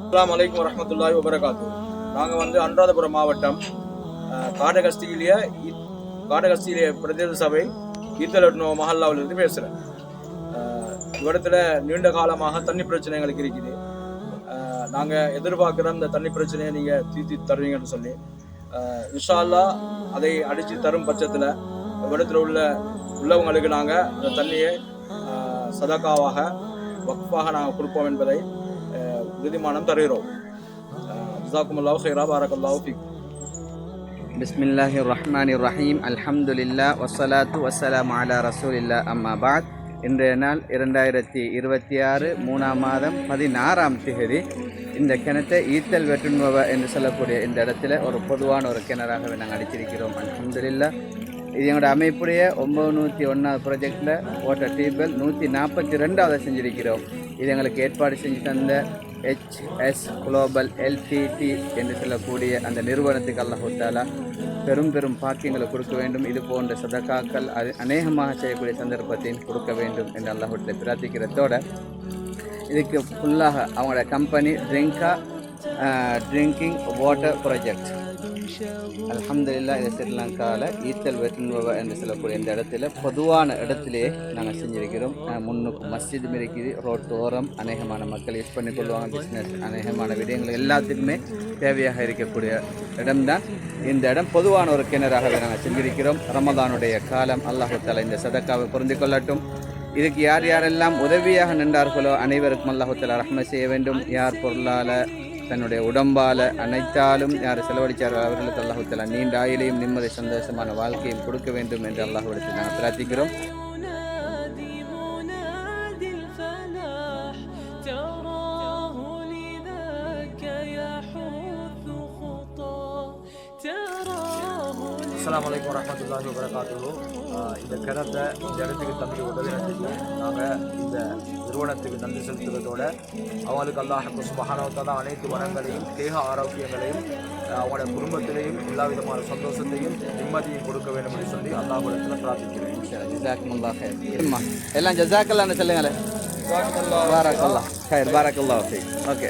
அஸ்ஸலாமு அலைக்கும் வரஹ்மத்துல்லாஹி வபரகாத்துஹு. நாங்கள் வந்து அனுராதபுரம் மாவட்டம் காடகஸ்தியிலேயே பிரதேச சபை ஈத்தலட்னோ மஹல்லாவிலிருந்து பேசுகிறேன். இவ்விடத்துல நீண்ட காலமாக தண்ணி பிரச்சனை எங்களுக்கு இருக்குது. நாங்கள் எதிர்பார்க்குற இந்த தண்ணி பிரச்சனையை நீங்கள் தீர்த்து தருவீங்கன்னு சொல்லி இன்ஷா அல்லாஹ் அதை அடித்து தரும் பட்சத்தில் இவ்விடத்தில் உள்ளவங்களுக்கு நாங்கள் அந்த தண்ணியை சதகாவாக வக்ஃபாக நாங்கள் கொடுப்போம் என்பதை உறுதிமானம் தருகிறோம். ஜஸாக்குமுல்லாஹு கைரா, பாரக்கல்லாஹு ஃபீக்கும். பிஸ்மில்லாஹிர் ரஹ்மானிர் ரஹீம். அல்ஹம்துலில்லாஹ் வஸ்ஸலாத்து வஸ்ஸலாமு அலா ரசூலில்லாஹ். அம்மா பாத். இன்றைய நாள் 2026 3ஆம் மாதம் 16ஆம் தேதி. இந்த கிணத்தை ஈத்தல் வெட்டுண்பவ என்று சொல்லக்கூடிய இந்த இடத்துல ஒரு பொதுவான ஒரு கிணறாகவே நாங்கள் அடிச்சிருக்கிறோம். அல்ஹம்துலில்லாஹ். இது எங்களோட அமைப்புடைய 901வது ப்ராஜெக்டில் வாட்டர் டேபிள் 142வது செஞ்சிருக்கிறோம். இது எங்களுக்கு ஏற்பாடு செஞ்சு தந்த HS குளோபல் LTT என்று சொல்லக்கூடிய அந்த நிறுவனத்துக்கு அல்லாஹ் தஆலா பெரும் பெரும் பாக்கியங்களை கொடுக்க வேண்டும். இது போன்ற சதகாக்கள் அநேகமாக செய்யக்கூடிய சந்தர்ப்பத்தையும் கொடுக்க வேண்டும் என்று அல்லாஹ்விடத்தை பிரார்த்திக்கிறதோட இதுக்கு ஃபுல்லாக அவங்களோட கம்பெனி ட்ரிங்கிங் வாட்டர் ப்ராஜெக்ட் அல்ஹம்துலில்லாஹ். இது ஸ்ரீலங்காவில் ஈத்தல் வெட்டுண்பவ என்று சொல்லக்கூடிய இந்த இடத்துல பொதுவான இடத்திலே நாங்கள் செஞ்சுருக்கிறோம். முன்னுக்கு மஸ்ஜிதும் இருக்குது, ரோட்டோரம் அநேகமான மக்கள் யூஸ் பண்ணிக்கொள்வாங்க. பிஸ்னஸ் அநேகமான விடயங்கள் எல்லாத்துக்குமே தேவையாக இருக்கக்கூடிய இடம்தான் இந்த இடம். பொதுவான ஒரு கிணறாகவே நாங்கள் செஞ்சிருக்கிறோம். ரமதானுடைய காலம், அல்லாஹ் தஆலா இந்த சதக்காவை பொருந்தி கொள்ளட்டும். இதுக்கு யார் யாரெல்லாம் உதவியாக நின்றார்களோ அனைவருக்கும் அல்லாஹ் தஆலா ரஹ்மத் செய்ய வேண்டும். யார் பொருளால் தன்னுடைய உடம்பால் அனைத்தாலும் யார் செலவழித்தார்கள் அவர்களுக்கு அல்லாஹ் தஆலா நீண்ட ஆயுளையும் நிம்மதி சந்தோஷமான வாழ்க்கையும் கொடுக்க வேண்டும் என்று அல்லாஹ்விடத்தில் நாங்கள் பிரார்த்திக்கிறோம். அஸ்ஸலாமு அலைக்கும் வரஹ்மத்துல்லாஹி வபரகாத்துஹு. இந்த கிணத்தை இந்த இடத்துக்கு தம்பி உதவினத்துக்கு நாங்கள் இந்த நிறுவனத்துக்கு நன்றி செலுத்துவதோடு அவங்களுக்கு அல்லாஹ் சுப்ஹானஹு வ தஆலா அனைத்து வளங்களையும் தேக ஆரோக்கியங்களையும் அவங்களோட குடும்பத்திலையும் எல்லா விதமான சந்தோஷத்தையும் நிம்மதியும் கொடுக்க வேண்டும் என்று சொல்லி அல்லாஹ்விடத்தில் பிரார்த்திக்கிறேன். ஜஸாக்குமுல்லாஹ் ஹைர். எல்லாம் ஜஸாக்கல்லான்னு சொல்லுங்களேன். ஜஸாக்குமுல்லாஹ் பாரக்கல்லாஹ் ஹைர், பாரக்கல்லாஹ் ஃபீக். ஓகே.